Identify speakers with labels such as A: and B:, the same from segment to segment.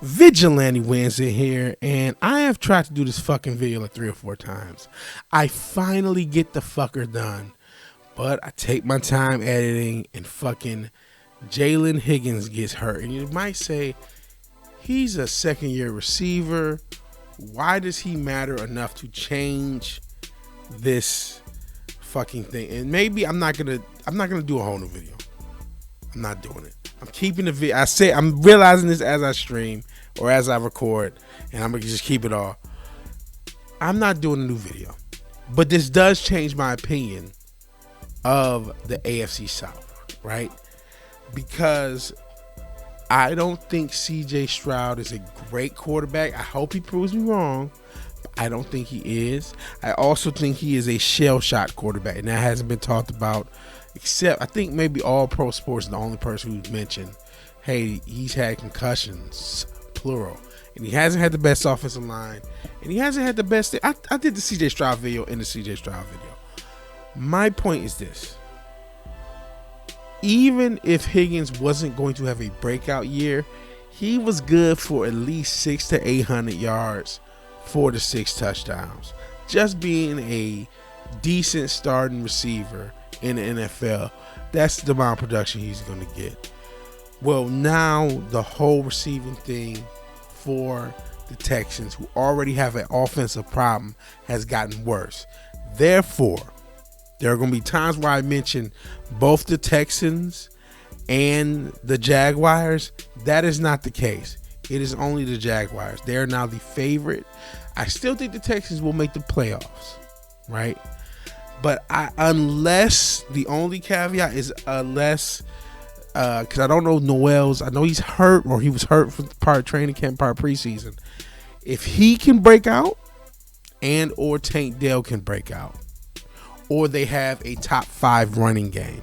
A: VigilanteWilliamson here, and I have tried to do this fucking video like 3 or 4 times. I finally get the fucker done, but I take my time editing, and fucking Jalen Higgins gets hurt. And you might say, he's a second-year receiver. Why does he matter enough to change this fucking thing? And maybe I'm not gonna do a whole new video. I'm not doing it. I'm keeping the video. I'm realizing this as I stream or as I record, and I'm gonna just keep it all. I'm not doing a new video, but this does change my opinion of the AFC South, right? Because I don't think CJ Stroud is a great quarterback. I hope he proves me wrong, but I don't think he is. I also think he is a shell-shot quarterback, and that hasn't been talked about. Except I think maybe All Pro Sports is the only person who's mentioned, hey, he's had concussions, plural. And he hasn't had the best offensive line. And he hasn't had the best. I did the CJ Stroud video and the CJ Stroud video. My point is this. Even if Higgins wasn't going to have a breakout year, he was good for at least 600 to 800 yards, 4 to 6 touchdowns. Just being a decent starting receiver in the NFL, that's the amount of production he's going to get. Well, now the whole receiving thing for the Texans, who already have an offensive problem, has gotten worse. Therefore, there are going to be times where I mention both the Texans and the Jaguars. That is not the case. It is only the Jaguars. They are now the favorite. I still think the Texans will make the playoffs, right? But unless, the only caveat is unless, because I don't know Noel's, I know he's hurt, or he was hurt for part of training camp, part of preseason. If he can break out, and or Tank Dell can break out, or they have a top 5 running game,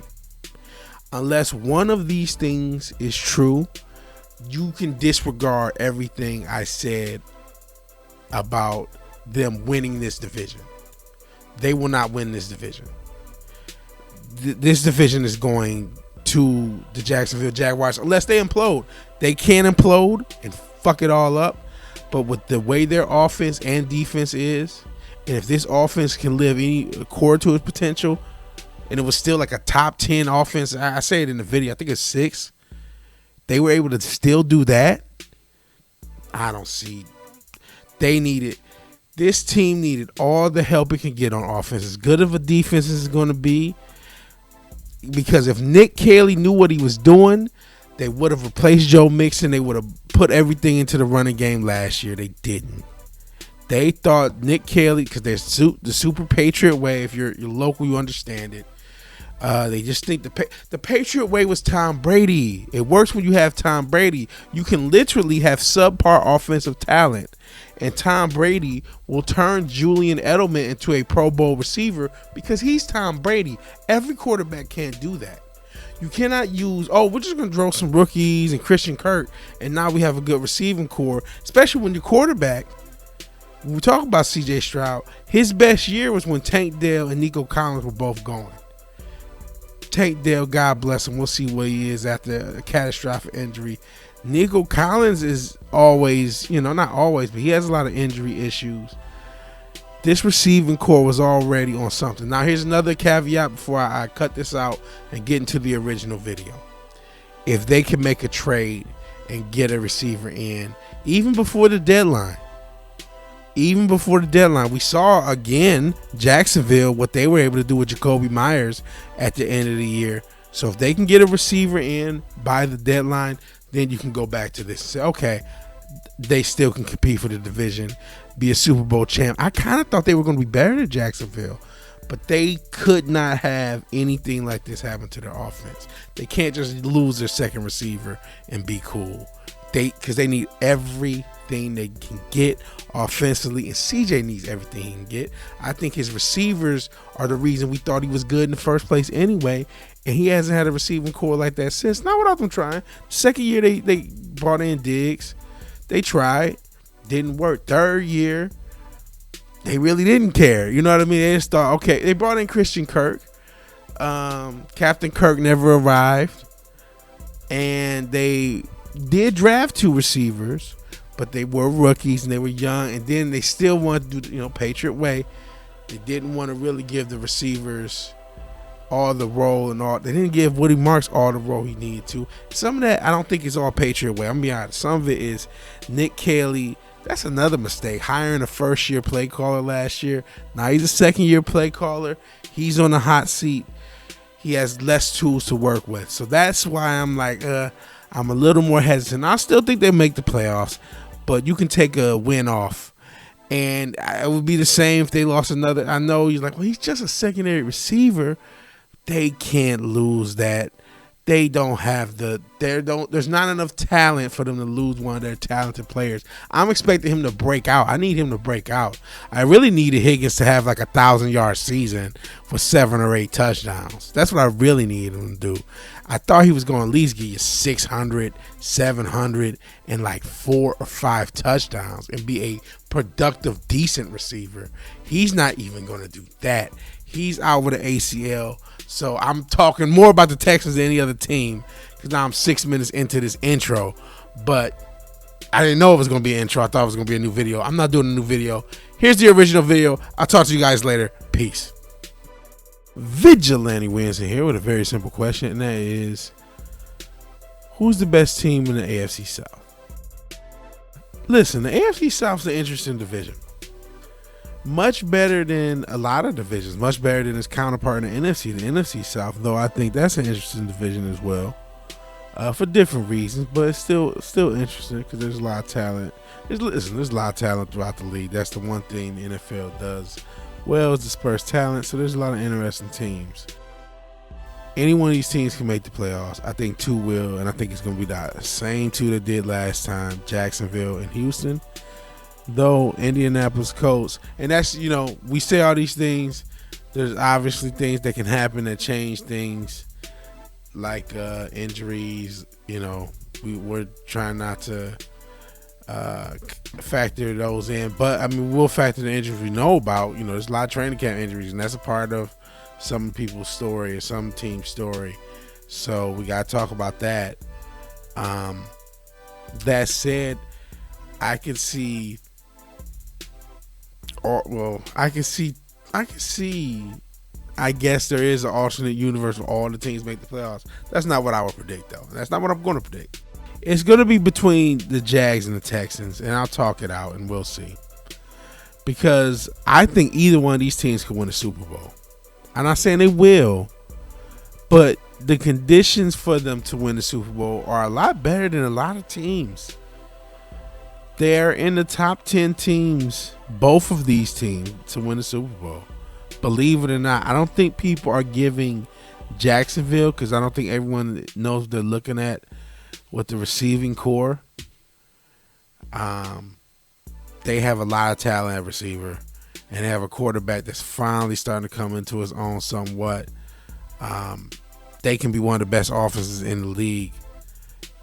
A: unless one of these things is true, you can disregard everything I said about them winning this division. They will not win this division. This division is going to the Jacksonville Jaguars unless they implode. They can implode and fuck it all up, but with the way their offense and defense is, and if this offense can live any core to its potential, and it was still like a top 10 offense, I say it in the video, I think it's 6. They were able to still do that. I don't see. This team needed all the help it can get on offense. As good of a defense as it's going to be, because if Nick Caley knew what he was doing, they would have replaced Joe Mixon. They would have put everything into the running game last year. They didn't. They thought Nick Caley, because there's the super Patriot way. If you're local, you understand it. They just think the Patriot way was Tom Brady. It works when you have Tom Brady. You can literally have subpar offensive talent, and Tom Brady will turn Julian Edelman into a Pro Bowl receiver because he's Tom Brady. Every quarterback can't do that. You cannot use, we're just going to throw some rookies and Christian Kirk, and now we have a good receiving core, especially when your quarterback, when we talk about CJ Stroud, his best year was when Tank Dell and Nico Collins were both going. Tank Dell, God bless him. We'll see what he is after a catastrophic injury. Nico Collins is always, not always, but he has a lot of injury issues. This receiving core was already on something. Now, here's another caveat before I cut this out and get into the original video. If they can make a trade and get a receiver in, even before the deadline, we saw again Jacksonville, what they were able to do with Jacoby Myers at the end of the year. So if they can get a receiver in by the deadline, then you can go back to this and say, okay, they still can compete for the division, be a Super Bowl champ. I kind of thought they were going to be better than Jacksonville, but they could not have anything like this happen to their offense. They can't just lose their second receiver and be cool. Because they need everything they can get offensively, and CJ needs everything he can get. I think his receivers are the reason we thought he was good in the first place anyway, and he hasn't had a receiving core like that since. Not without them trying. Second year they brought in Diggs. They tried. Didn't work. Third year, they really didn't care. You know what I mean? They just thought, okay, they brought in Christian Kirk. Captain Kirk never arrived, and they did draft 2 receivers, but they were rookies and they were young, and then they still wanted to do the Patriot way. They didn't want to really give the receivers all the role and all. They didn't give Woody Marks all the role he needed to. Some of that I don't think is all Patriot way. I'm gonna be honest. Some of it is Nick Caley. That's another mistake. Hiring a first-year play caller last year. Now he's a second-year play caller. He's on the hot seat. He has less tools to work with. So that's why I'm like, I'm a little more hesitant. I still think they make the playoffs, but you can take a win off. And it would be the same if they lost another. I know you're like, well, he's just a secondary receiver. They can't lose that. They don't have there's not enough talent for them to lose one of their talented players. I'm expecting him to break out. I need him to break out. I really needed Higgins to have like 1,000-yard season for 7 or 8 touchdowns. That's what I really needed him to do. I thought he was going to at least get you 600, 700, and like 4 or 5 touchdowns and be a productive, decent receiver. He's not even going to do that. He's out with an ACL. So I'm talking more about the Texans than any other team because now I'm 6 minutes into this intro. But I didn't know it was going to be an intro. I thought it was going to be a new video. I'm not doing a new video. Here's the original video. I'll talk to you guys later. Peace. Vigilante Williamson here with a very simple question, and that is, who's the best team in the AFC South? Listen, the AFC South is an interesting division. Much better than a lot of divisions. Much better than its counterpart in the NFC. The NFC South, though, I think that's an interesting division as well, for different reasons. But it's still interesting because there's a lot of talent. There's a lot of talent throughout the league. That's the one thing the NFL does well, is disperse talent. So there's a lot of interesting teams. Any one of these teams can make the playoffs. I think 2 will, and I think it's going to be the same 2 that did last time: Jacksonville and Houston. Though Indianapolis Colts, and that's, we say all these things, there's obviously things that can happen that change things, like injuries. We're trying not to factor those in, but I mean, we'll factor the injuries we know about. There's a lot of training camp injuries, and that's a part of some people's story or some team's story, so we gotta talk about that. That said, I can see I guess there is an alternate universe where all the teams make the playoffs. That's not what I would predict, though. That's not what I'm going to predict. It's going to be between the Jags and the Texans, and I'll talk it out, and we'll see. Because I think either one of these teams could win a Super Bowl. I'm not saying they will, but the conditions for them to win the Super Bowl are a lot better than a lot of teams. They're in the top 10 teams, both of these teams, to win the Super Bowl. Believe it or not, I don't think people are giving Jacksonville, because I don't think everyone knows what they're looking at with the receiving core. They have a lot of talent at receiver, and they have a quarterback that's finally starting to come into his own somewhat. They can be one of the best offenses in the league,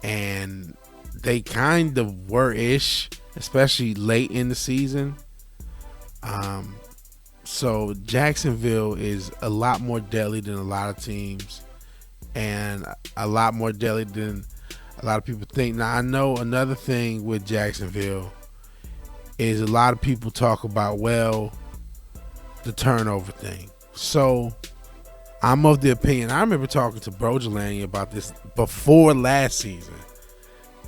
A: and they kind of were-ish, especially late in the season. So Jacksonville is a lot more deadly than a lot of teams, and a lot more deadly than a lot of people think. Now, I know another thing with Jacksonville is a lot of people talk about, the turnover thing. So I'm of the opinion, I remember talking to Vigilante about this before last season.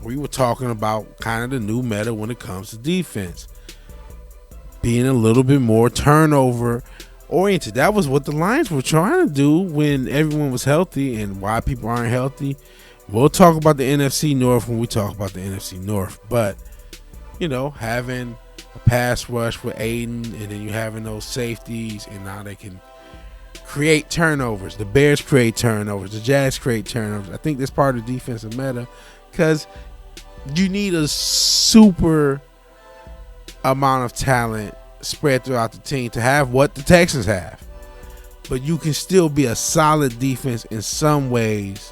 A: We were talking about kind of the new meta when it comes to defense, being a little bit more turnover oriented. That was what the Lions were trying to do when everyone was healthy, and why people aren't healthy. We'll talk about the NFC North when we talk about the NFC North. But, having a pass rush with Aiden, and then you having those safeties, and now they can create turnovers. The Bears create turnovers. The Jags create turnovers. I think that's part of the defensive meta, because you need a super amount of talent spread throughout the team to have what the Texans have. But you can still be a solid defense in some ways.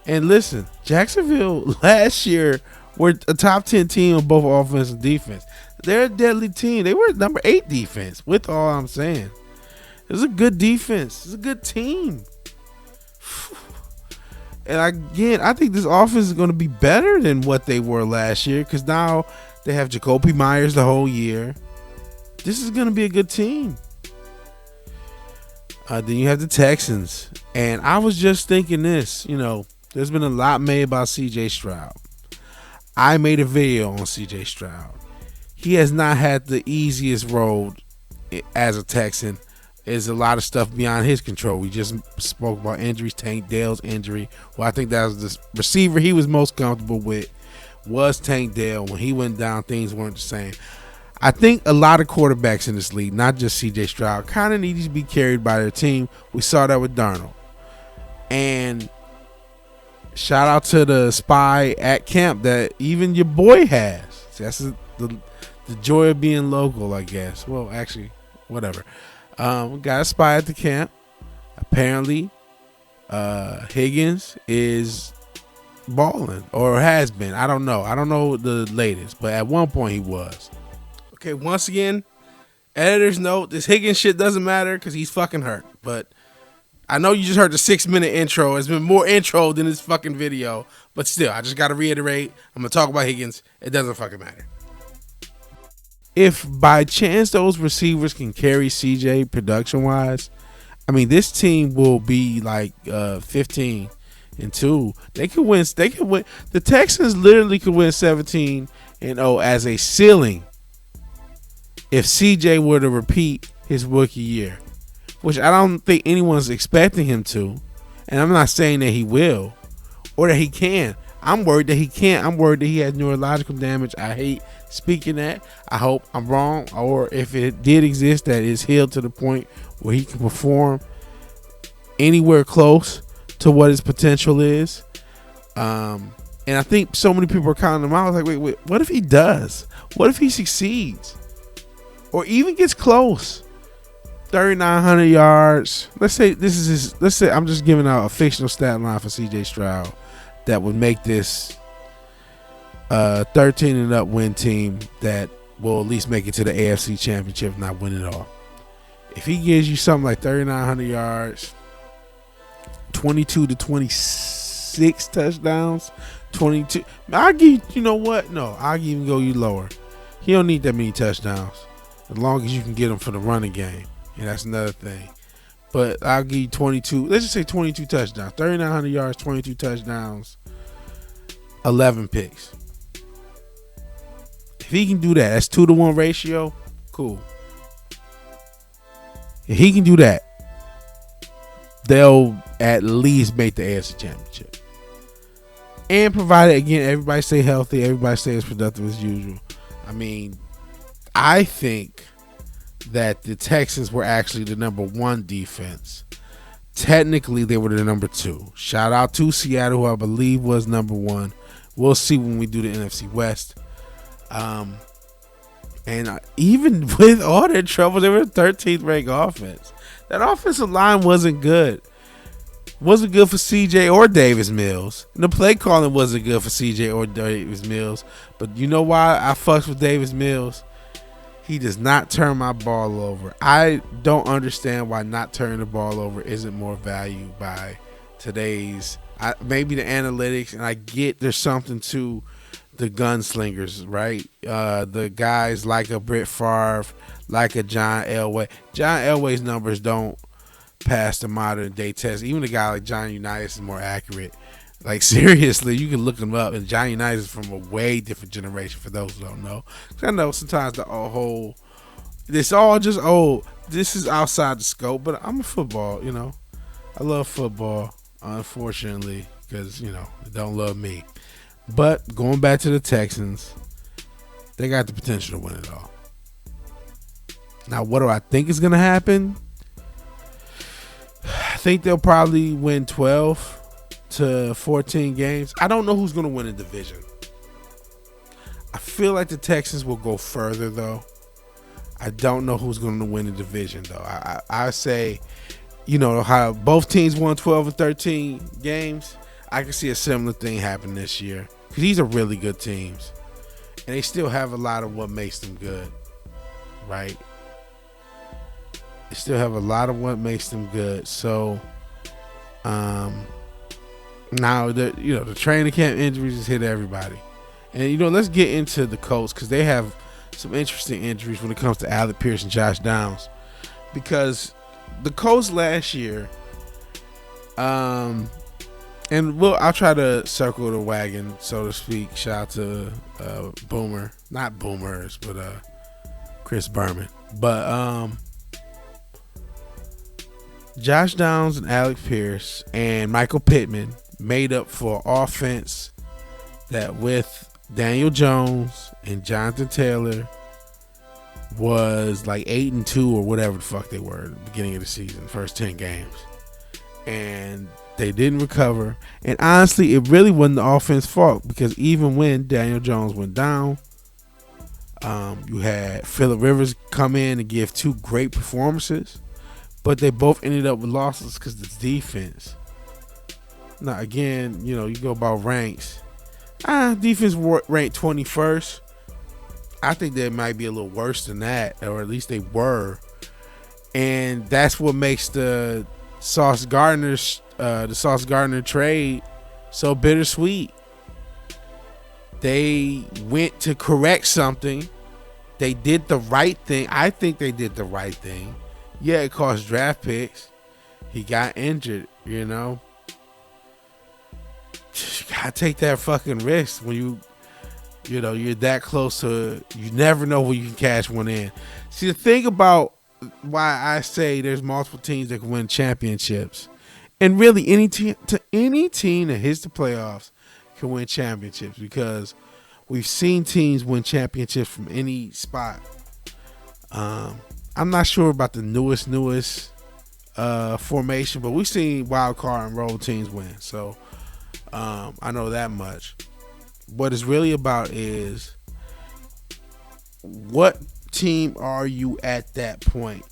A: And listen, Jacksonville last year were a top 10 team on both offense and defense. They're a deadly team. They were number 8 defense, with all I'm saying. It was a good defense. It's a good team. And again, I think this offense is going to be better than what they were last year, because now They have Jacoby Myers the whole year. This is going to be a good team. Then you have the Texans. And I was just thinking this, there's been a lot made about CJ Stroud. I made a video on CJ Stroud. He has not had the easiest road as a Texan. There's a lot of stuff beyond his control. We just spoke about injuries. Tank Dell's injury. Well, I think that was the receiver he was most comfortable with was Tank Dell. When he went down, things weren't the same. I think a lot of quarterbacks in this league, not just CJ Stroud, kind of need to be carried by their team. We saw that with Darnold. And shout out to the spy at camp that even your boy has. That's the joy of being local, I guess. Well, actually, whatever. We got a spy at the camp. Apparently, Higgins is balling or has been. I don't know. I don't know the latest, but at one point he was. Okay, once again, editor's note, this Higgins shit doesn't matter because he's fucking hurt. But I know you just heard the 6-minute intro. It's been more intro than this fucking video. But still, I just got to reiterate. I'm going to talk about Higgins. It doesn't fucking matter. If by chance those receivers can carry CJ production-wise, I mean, this team will be like 15-2. They could win. The Texans literally could win 17-0 as a ceiling if CJ were to repeat his rookie year, which I don't think anyone's expecting him to. And I'm not saying that he will or that he can. I'm worried that he can't. I'm worried that he has neurological damage. I hate speaking that. I hope I'm wrong, or if it did exist, that it's healed to the point where he can perform anywhere close to what his potential is. And I think so many people are counting him out. I was like, wait, what if he does? What if he succeeds? Or even gets close? 3,900 yards. Let's say I'm just giving out a fictional stat line for CJ Stroud that would make this 13 and up win team that will at least make it to the AFC Championship, not win it all. If he gives you something like 3,900 yards, 22 to 26 touchdowns, 22. I'll give you know what? No, I'll even go you lower. He don't need that many touchdowns as long as you can get him for the running game. And that's another thing. But I'll give you 22. Let's just say 22 touchdowns. 3,900 yards, 22 touchdowns, 11 picks. If he can do that, that's 2-to-1 ratio. Cool. If he can do that, they'll at least make the AFC Championship. And provided, again, everybody stay healthy, everybody stay as productive as usual. I mean, I think that the Texans were actually the number one defense. Technically, they were the number two. Shout out to Seattle, who I believe was number one. We'll see when we do the NFC West. And even with all their trouble, they were 13th ranked offense. That offensive line wasn't good. Wasn't good for CJ or Davis Mills. And the play calling wasn't good for CJ or Davis Mills. But you know why I fucks with Davis Mills? He does not turn my ball over. I don't understand why not turning the ball over isn't more valued by today's, maybe the analytics. And I get there's something to the gunslingers, right? The guys like a Brett Favre, like a John Elway. John Elway's numbers don't pass the modern day test. Even a guy like John Unitas is more accurate. Like, seriously, you can look him up. And John Unitas is from a way different generation, for those who don't know. I know sometimes it's all just old. This is outside the scope, but I'm a football, I love football, unfortunately, because, they don't love me. But going back to the Texans, they got the potential to win it all. Now, what do I think is going to happen? I think they'll probably win 12 to 14 games. I don't know who's going to win a division. I feel like the Texans will go further, though. I don't know who's going to win the division, though. I say, how both teams won 12 and 13 games. I can see a similar thing happen this year because these are really good teams, and they still have a lot of what makes them good, right? They still have a lot of what makes them good. So, now the training camp injuries has hit everybody, And let's get into the Colts because they have some interesting injuries when it comes to Alec Pierce and Josh Downs. Because the Colts last year, and I'll try to circle the wagon, so to speak. Shout out to Boomer, not Boomers, but Chris Berman. But Josh Downs and Alec Pierce and Michael Pittman made up for offense that with Daniel Jones and Jonathan Taylor was like 8-2 or whatever the fuck they were at the beginning of the season, first 10 games. And they didn't recover. And honestly, it really wasn't the offense's fault because even when Daniel Jones went down, you had Phillip Rivers come in and give 2 great performances, but they both ended up with losses because the defense. Now, again, you go about ranks. Defense ranked 21st. I think they might be a little worse than that, or at least they were. And that's what makes the Sauce Gardner trade so bittersweet. They went to correct something. They did the right thing. I think they did the right thing. Yeah, it cost draft picks. He got injured, You gotta take that fucking risk when you're that close to. You never know when you can cash one in. See, the thing about why I say there's multiple teams that can win championships, and really any team that hits the playoffs can win championships, because we've seen teams win championships from any spot. I'm not sure about the newest formation, but we've seen wild card and roll teams win. So I know that much. What it's really about is what team are you at that point?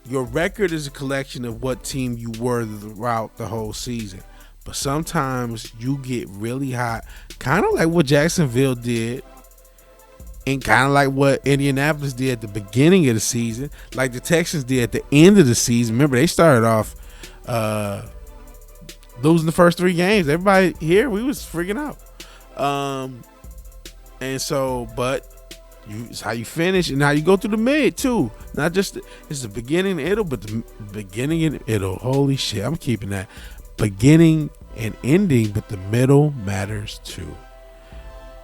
A: Your record is a collection of what team you were throughout the whole season. But sometimes you get really hot, kind of like what Jacksonville did, and kind of like what Indianapolis did at the beginning of the season, like the Texans did at the end of the season. Remember, they started off losing the first 3 games. Everybody here, we was freaking out. And so, but it's how you finish and how you go through the mid too. Not just it's the beginning and it'll, but the beginning and it'll. Holy shit, I'm keeping that. Beginning and ending, but the middle matters too.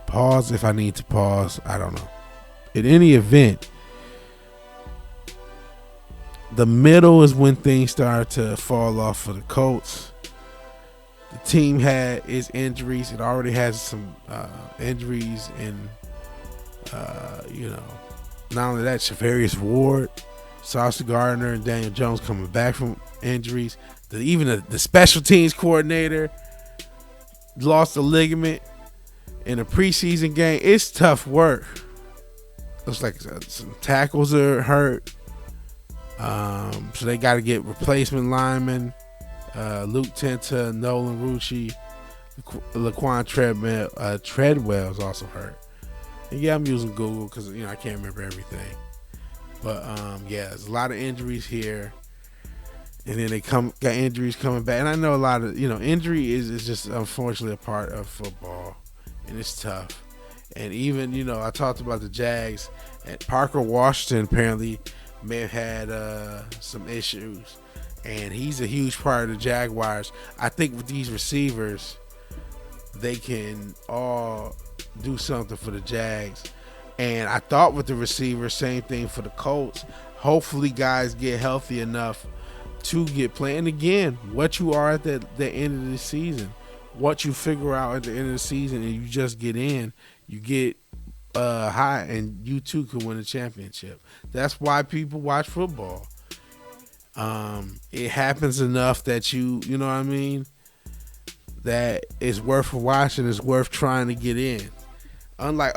A: Pause if I need to pause. I don't know. In any event, the middle is when things start to fall off for the Colts. The team had its injuries. It already has some injuries, and not only that, Shavarius Ward, Sauce Gardner, and Daniel Jones coming back from injuries. Even the special teams coordinator lost a ligament in a preseason game. It's tough work. Looks like some tackles are hurt, so they got to get replacement linemen. Luke Tenta, Nolan Rucci, Laquan Treadwell is also hurt. And yeah, I'm using Google because I can't remember everything. But there's a lot of injuries here, and then they got injuries coming back. And I know a lot of injury is just unfortunately a part of football, and it's tough. And even I talked about the Jags, and Parker Washington apparently may have had some issues. And he's a huge part of the Jaguars. I think with these receivers, they can all do something for the Jags. And I thought with the receivers, same thing for the Colts. Hopefully guys get healthy enough to get playing. again, what you are at the end of the season, what you figure out at the end of the season, and you just get in, you get high, and you too can win a championship. That's why people watch football. It happens enough that you know what I mean, that it's worth watching, it's worth trying to get in. Unlike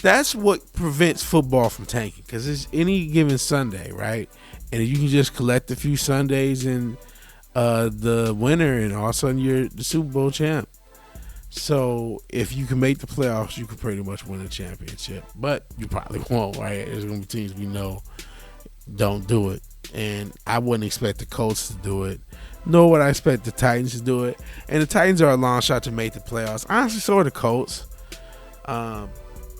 A: that's what prevents football from tanking, because it's any given Sunday, right? And you can just collect a few Sundays in the winter, and all of a sudden you're the Super Bowl champ. So if you can make the playoffs, you can pretty much win a championship. But you probably won't, right? There's gonna be teams we know don't do it. And I wouldn't expect the Colts to do it, nor would I expect the Titans to do it. And the Titans are a long shot to make the playoffs. Honestly, so are the Colts. Um,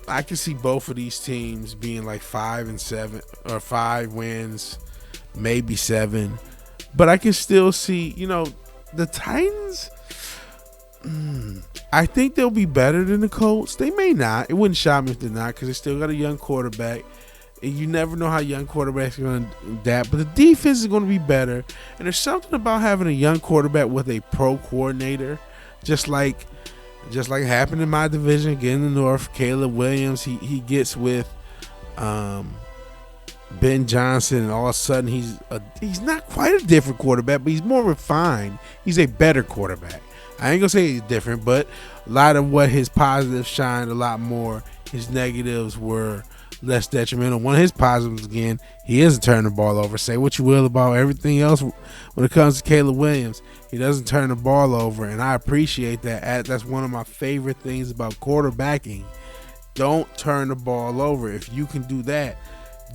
A: I can see both of these teams being like 5-7 or 5 wins, maybe 7. But I can still see, the Titans. I think they'll be better than the Colts. They may not. It wouldn't shock me if they're not, because they still got a young quarterback. And you never know how young quarterbacks are going to adapt. But the defense is going to be better. And there's something about having a young quarterback with a pro coordinator, just like happened in my division, again in the North. Caleb Williams, he gets with Ben Johnson, and all of a sudden he's not quite a different quarterback, but he's more refined. He's a better quarterback. I ain't gonna say he's different, but a lot of what his positives shined a lot more. His negatives were less detrimental. One of his positives, again, he isn't turning the ball over. Say what you will about everything else when it comes to Caleb Williams, he doesn't turn the ball over, and I appreciate that. That's one of my favorite things about quarterbacking. Don't turn the ball over. If you can do that,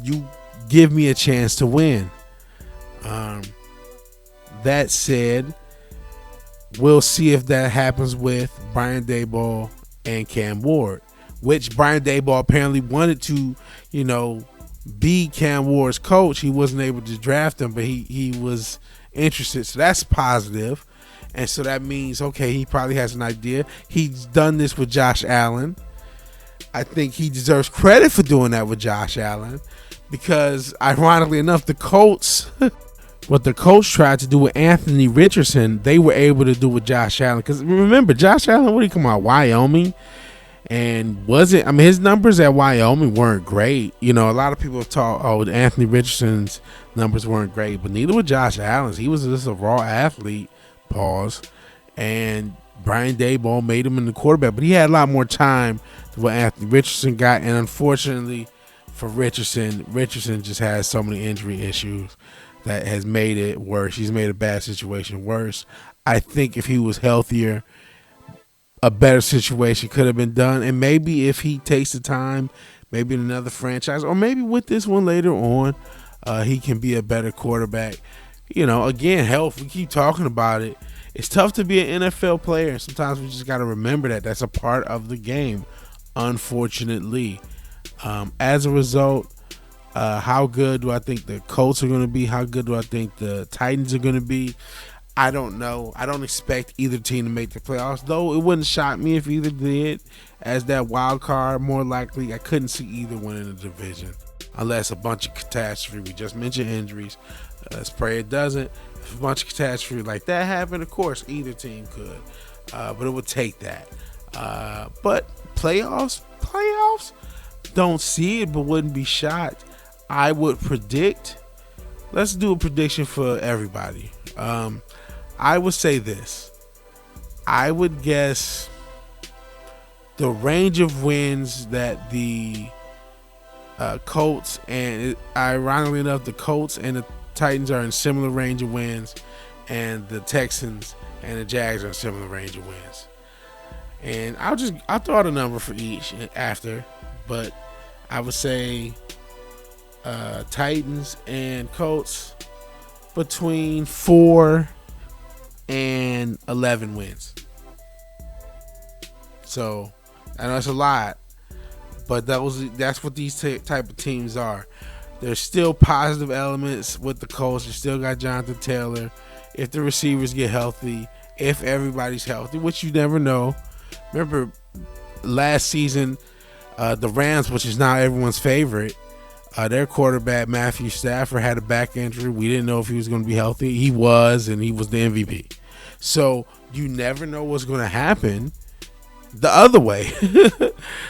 A: you give me a chance to win. That said, we'll see if that happens with Brian Daboll and Cam Ward, which Brian Daboll apparently wanted to, be Cam Ward's coach. He wasn't able to draft him, but he was interested. So that's positive. And so that means, okay, he probably has an idea. He's done this with Josh Allen. I think he deserves credit for doing that with Josh Allen, because ironically enough, the Colts, what the Colts tried to do with Anthony Richardson, they were able to do with Josh Allen. Because remember, Josh Allen, what did he come out? Wyoming? And his numbers at Wyoming weren't great. A lot of people have talked, Anthony Richardson's numbers weren't great, but neither were Josh Allen's. He was just a raw athlete, pause. And Brian Daboll made him in the quarterback, but he had a lot more time than what Anthony Richardson got. And unfortunately for Richardson just has so many injury issues that has made it worse. He's made a bad situation worse. I think if he was healthier, a better situation could have been done. And maybe if he takes the time, maybe in another franchise, or maybe with this one later on, he can be a better quarterback. Again, health, we keep talking about it. It's tough to be an NFL player. Sometimes we just got to remember that that's a part of the game, unfortunately. As a result, how good do I think the Colts are going to be? How good do I think the Titans are going to be? I don't know. I don't expect either team to make the playoffs, though it wouldn't shock me if either did. As that wild card, more likely, I couldn't see either one in the division unless a bunch of catastrophe. We just mentioned injuries. Let's pray it doesn't. If a bunch of catastrophe like that happened, of course, either team could. But it would take that. But playoffs, don't see it, but wouldn't be shocked. I would predict. Let's do a prediction for everybody. I would say this. I would guess the range of wins that the Colts, and ironically enough, the Colts and the Titans are in similar range of wins, and the Texans and the Jags are in similar range of wins. And I'll throw out a number for each after, but I would say Titans and Colts between 4 and 11 wins. So I know it's a lot, but that's what these type of teams are. There's still positive elements with the Colts. You still got Jonathan Taylor. If the receivers get healthy, if everybody's healthy, which you never know. Remember last season, the Rams, which is now everyone's favorite, their quarterback Matthew Stafford had a back injury. We didn't know if he was going to be healthy. He was, and he was the MVP. So you never know what's going to happen the other way.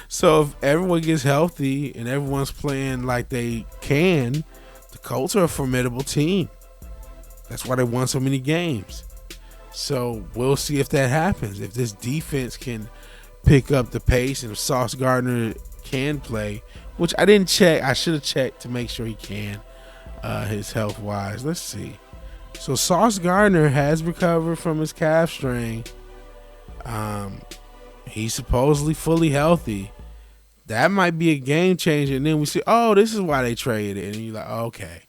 A: So if everyone gets healthy and everyone's playing like they can, the Colts are a formidable team. That's why they won so many games. So we'll see if that happens. If this defense can pick up the pace, and if Sauce Gardner can play, which I didn't check. I should have checked to make sure he can, his health wise. Let's see. So Sauce Gardner has recovered from his calf strain. He's supposedly fully healthy. That might be a game changer. And then we see, this is why they traded it. And you're like, okay.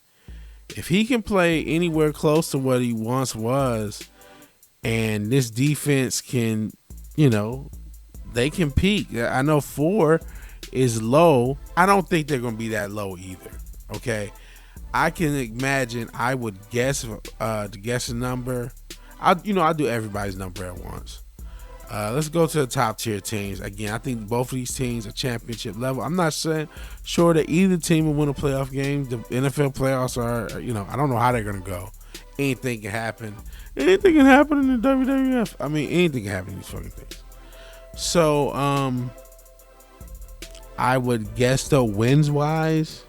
A: If he can play anywhere close to what he once was, and this defense can, they can peak. I know 4 is low. I don't think they're going to be that low either. Okay, I can imagine. I would guess to guess a number. I'll do everybody's number at once. Let's go to the top tier teams. Again, I think both of these teams are championship level. I'm not sure that either team will win a playoff game. The NFL playoffs are, I don't know how they're going to go. Anything can happen. Anything can happen in the WWF. I mean, anything can happen in these fucking things. So, I would guess, though, wins-wise,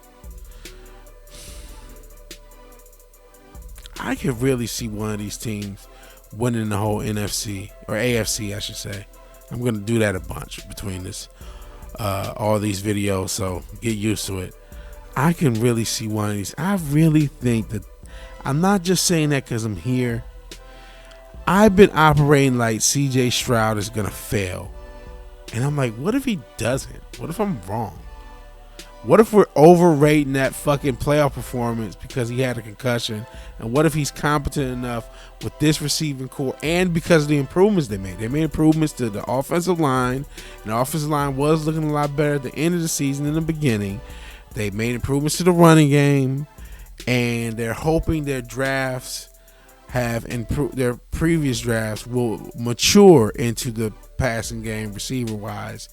A: I could really see one of these teams winning the whole NFC or AFC, I should say. I'm gonna do that a bunch between all these videos, so get used to it. I can really see one of these. I really think that I'm not just saying that because I'm here. I've been operating like CJ Stroud is gonna fail, and I'm like, what if he doesn't? What if I'm wrong? What if we're overrating that fucking playoff performance because he had a concussion? And what if he's competent enough with this receiving core and because of the improvements they made? They made improvements to the offensive line, and the offensive line was looking a lot better at the end of the season than the beginning. They made improvements to the running game, and they're hoping their drafts have improved. Their previous drafts will mature into the passing game receiver-wise.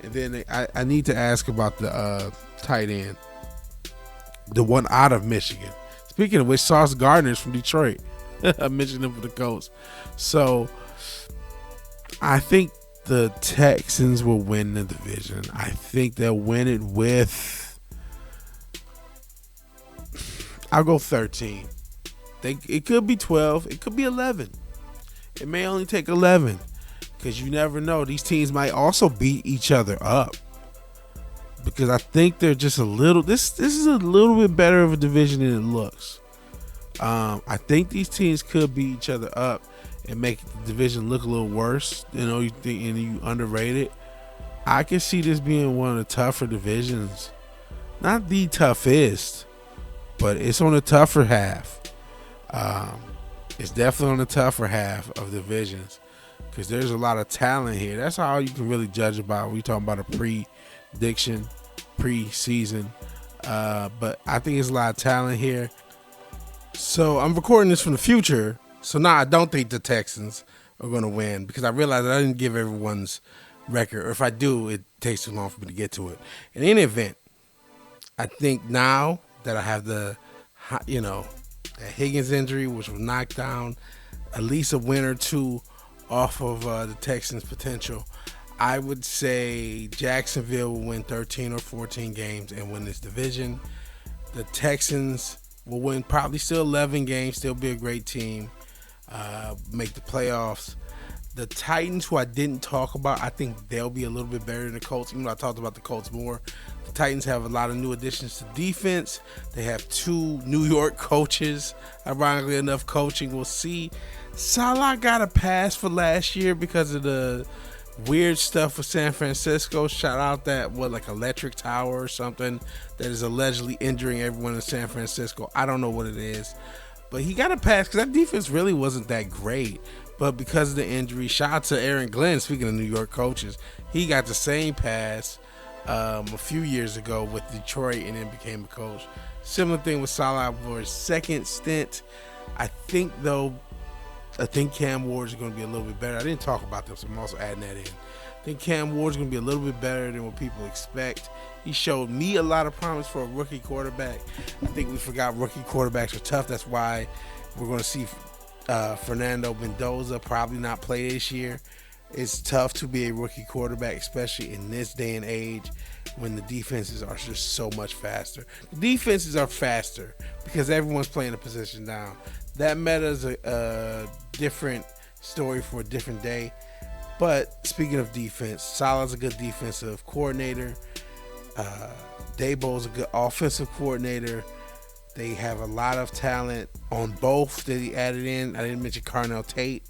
A: And then I need to ask about the tight end, the one out of Michigan. Speaking of which, Sauce Gardner's from Detroit. I mentioned him for the Colts. So I think the Texans will win the division. I think they'll win it with, I'll go 13. It could be 12. It could be 11. It may only take 11. Because you never know. These teams might also beat each other up. Because I think they're just a little... This is a little bit better of a division than it looks. I think these teams could beat each other up and make the division look a little worse. You think and you underrate it. I can see this being one of the tougher divisions. Not the toughest, but it's on the tougher half. It's definitely on the tougher half of divisions. Because there's a lot of talent here. That's how you can really judge about. We talking about a prediction, preseason. But I think there's a lot of talent here. So I'm recording this from the future. So now I don't think the Texans are going to win. Because I realized I didn't give everyone's record. Or if I do, it takes too long for me to get to it. In any event, I think now that I have the Higgins injury, which will knock down at least a win or two off of the Texans' potential, I would say Jacksonville will win 13 or 14 games and win this division. The Texans will win probably still 11 games, still be a great team, make the playoffs. The Titans, who I didn't talk about, I think they'll be a little bit better than the Colts, even though I talked about the Colts more. The Titans have a lot of new additions to defense. They have 2 New York coaches, ironically enough, coaching. We'll see. Salah got a pass for last year because of the weird stuff with San Francisco. Shout out that like electric tower or something that is allegedly injuring everyone in San Francisco. I don't know what it is, but he got a pass because that defense really wasn't that great. But because of the injury, shout out to Aaron Glenn. Speaking of New York coaches, he got the same pass a few years ago with Detroit and then became a coach. Similar thing with Salah for his second stint. I think Cam Ward's going to be a little bit better. I didn't talk about this, so I'm also adding that in. I think Cam Ward's going to be a little bit better than what people expect. He showed me a lot of promise for a rookie quarterback. I think we forgot rookie quarterbacks are tough. That's why we're going to see Fernando Mendoza probably not play this year. It's tough to be a rookie quarterback, especially in this day and age when the defenses are just so much faster. The defenses are faster because everyone's playing a position down. That meta is a different story for a different day. But speaking of defense, Salah's a good defensive coordinator. Dabo's a good offensive coordinator. They have a lot of talent on both that he added in. I didn't mention Carnell Tate.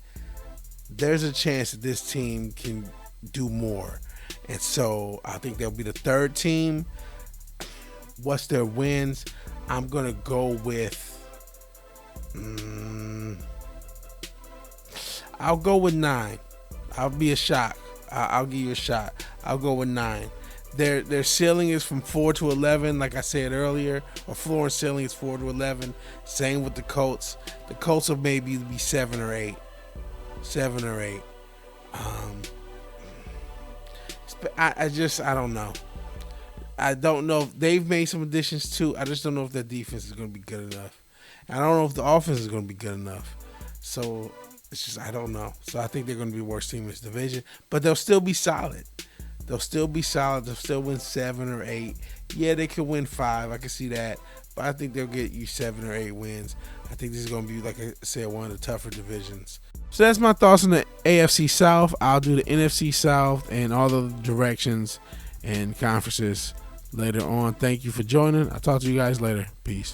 A: There's a chance that this team can do more. And so I think they'll be the third team. What's their wins? I'm going to go with... I'll go with 9. I'll be a shock. I'll give you a shot. I'll go with 9. Their ceiling is from 4 to 11, like I said earlier, or floor and ceiling is 4 to 11. Same with the Colts. The Colts will maybe be 7 or 8. 7 or 8. I don't know. I don't know if they've made some additions too. I just don't know if their defense is going to be good enough. I don't know if the offense is going to be good enough. So it's just I don't know. So I think they're going to be the worst team in this division, but they'll still be solid. They'll still be solid. They'll still win 7 or 8. Yeah, they could win 5. I can see that, but I think they'll get you 7 or 8 wins. I think this is going to be, like I said, one of the tougher divisions. So that's my thoughts on the AFC South. I'll do the NFC South and all the directions and conferences later on. Thank you for joining. I'll talk to you guys later. Peace.